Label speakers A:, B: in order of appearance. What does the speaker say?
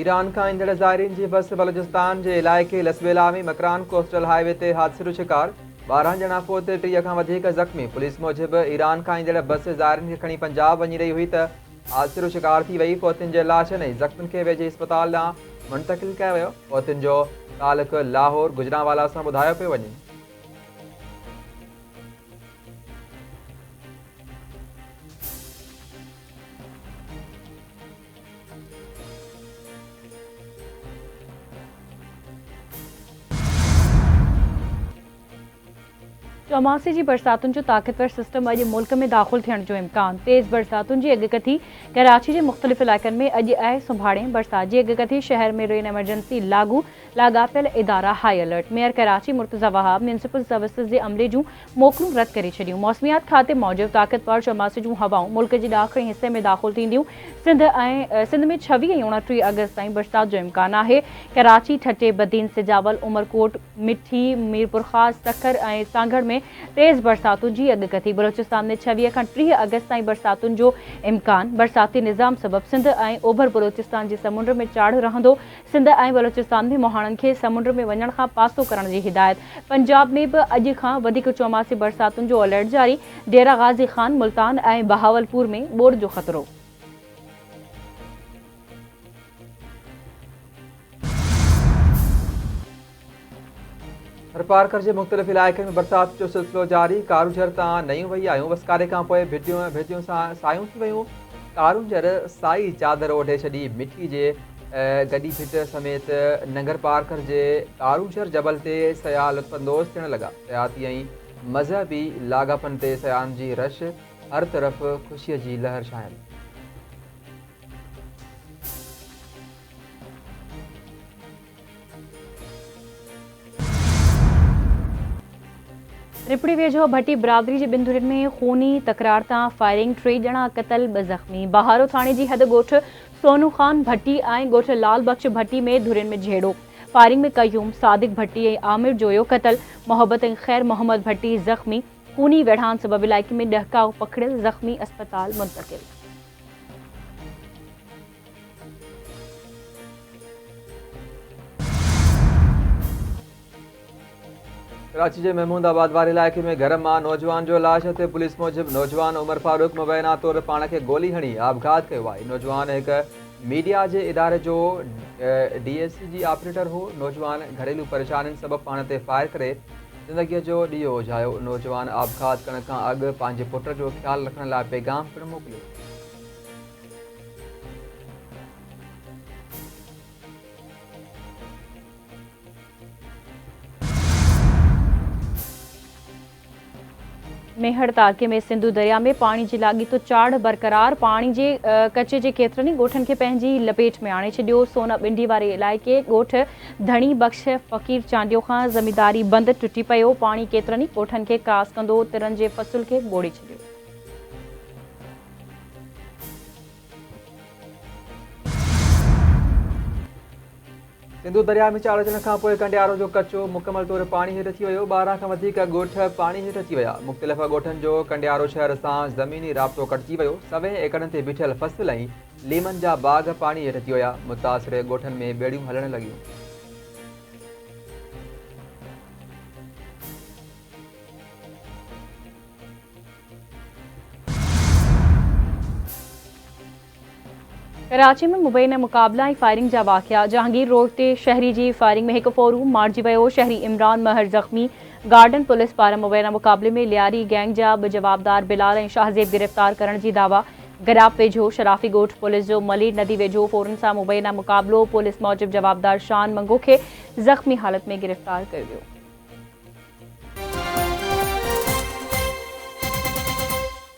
A: Iran खां ईंदड़ ज़ाइरीन जी बस बलोचिस्तान जे इलाइक़े लसबेला में मकरान कोस्टल हाईवे ते हादसे जो शिकार 12 ॼणा फोत 30 खां वधीक ज़ख़्मी। पुलिस मूजिबि ईरान खां ईंदड़ बस ज़ाइरीन खे खणी पंजाब वञी रही हुई त हादसे जो शिकार थी वई। फोतियुनि जे लाशनि ऐं ज़ख़्मियुनि खे वेझे इस्पताल ॾांहुं मुंतक़िल कयो वियो। फोतियुनि जो तालुक़ु लाहौर गुजरांवाला सां ॿुधायो पियो वञे।
B: चौमासे जी बरसातुनि जो ताक़तवर सिस्टम अॼु मुल्क में दाख़िल थियण जो इम्कान। तेज़ बरसातुनि जी अॻकथी कराची जे मुख़्तलिफ़ इलाइक़नि में अॼु ऐं सुभाणे बरसात जी अॻकथी। शहर में रेन एमरजेंसी लागू, लाॻापियल इदारा high alert. Mayor Karachi Murtaza Wahab municipal services जे अमले जूं मोकलूं रद्द करे छॾियूं। मौसमियात खाते मूजिबि ताक़तवर चौमासे जूं हवाऊं मुल्क जे ॾाखिणी हिसे में दाख़िल थींदियूं। सिंध में 26 ऐं 29 अगस्त ताईं बरसात जो इम्कान आहे। कराची, ठटे, बदीन, सिजावल, उमरकोट, मिठी, मीरपुर ख़ास, सखर ऐं सांगड़ में तेज़ बरसातुनि जी अॻकथी। बलोचिस्तान में 26 खां 30 अगस्त ताईं बरसातुनि जो इम्कान। बरसाती निज़ाम सबबि सिंध ऐं ओभर बलोचिस्तान जे समुंड में चाढ़ रहंदो। सिंध ऐं बलोचिस्तान में मोहाणनि खे समुंड में वञण खां पासो करण जी हिदायत। पंजाब में बि अॼु खां वधीक चौमासी बरसातुनि जो अलर्ट जारी। डेरा गाज़ी खान, मुल्तान ऐं बहावलपुर में ॿोड़ जो ख़तरो।
A: हरपारकर जे मुख़्तलिफ़ इलाइक़नि में बरसात जो सिलसिलो जारी। कारूंझर तां नयूं वही आयूं। वसकारे खां पोइ भिटियूं सायूं थी वयूं। कारूंझर साई चादर ओढ़े छॾी। मिठी जे गॾी भिट समेत नंगर पारकर जे कारूंझर जबल ते सयाह लुत्फ़अंदोज़ थियण लॻा। सयाहती ऐं मज़हबी लाॻापन ते सयाहनि जी रश। हर तरफ़ ख़ुशीअ जी लहर छायल।
B: रिपड़ी वेझो भट्टी बिरादरी जे 2 धुरियुनि में खूनी तकरार तां फायरिंग। 3 ॼणा क़तल, 2 ज़ख़्मी। बहारो थाणे जी हद ॻोठ सोनू ख़ान भट्टी ऐं ॻोठ लाल बख्श भट्टी में धुरियुनि में झेड़ो। फायरिंग में कयूम, सादिक भट्टी ऐं आमिर जोयो क़तल। मोहब्बत ऐं ख़ैर मोहम्मद भट्टी ज़ख़्मी। खूनी वेढ़ान सबबि इलाइक़े में ॾहकाउ पखिड़ियल, ज़ख़्मी अस्पताल मुंतक़िल।
A: कराची जे महमूदाबाद वारे इलाइक़े में घर मां नौजवान जो लाश ते पुलिस मूजिबि नौजवान उमर फारूक मुबैना तौरु पाण खे गोली हणी आपघात कयो आहे। नौजवान हिकु मीडिया जे इदारे जो DSC ऑपरेटर हो। नौजवान घरेलू परेशानियुनि सबबि पाण ते फायर करे ज़िंदगीअ जो ॾीओ उजायो। नौजवान आपघात करण खां अॻु पंहिंजे पुट जो ख़्यालु रखण लाइ पैगाम पिणु मोकिलियो।
B: मेहर ताक़े में सिंधु दरिया में पाणी जी लाॻीतो चाढ़ बरक़रार। पाणी जे कचे जे केतिरनि ई ॻोठनि खे पंहिंजी लपेट में आणे छॾियो। सोना ॿिंडी वारे इलाइक़े ॻोठ धणी बख़्श फ़क़ीर चांडियो खां ज़मींदारी बंदि टुटी पियो। पाणी केतिरनि ई ॻोठनि खे क्रॉस कंदो तिरनि जे फ़सुल खे ॿोड़े छॾियो।
A: सिंधु दरिया में चाढ़ अचण खां पोइ कंडियारो जो कचो मुकमल तौरु पाणी हेठि अची वियो। 12 खां वधीक ॻोठ पाणी हेठि अची विया। मुख़्तलिफ़ ॻोठनि जो कंडियारो शहर सां ज़मीनी राब्तो कटिजी वियो। 100 एकड़नि ते बीठल फसल ऐं लीमनि जा बाग़ पाणी हेठि अची विया। मुतासिर ॻोठनि में ॿेड़ियूं हलण लॻियूं।
B: कराची में मुबैना मुक़ाबला ऐं फायरिंग जा वाक़िया। जहांगीर रोड ते शहरी जी फायरिंग में हिकु फोरू मारिजी वियो। शहरी इमरान महर ज़ख़्मी। गार्डन पुलिस पारां मुबैना मुक़ाबले में लियारी गैंग जा 2 जवाबदार बिलाल ऐं शाहज़ेब गिरफ़्तार करण जी दावा। गराब वेझो शराफ़ी ॻोठ पुलिस जो मलीर नदी वेझो फोरन सां मुबैना मुक़ाबलो। पुलिस मूजिबि जवाबदार शान मंगो खे ज़ख़्मी हालत में गिरफ़्तार कयो वियो।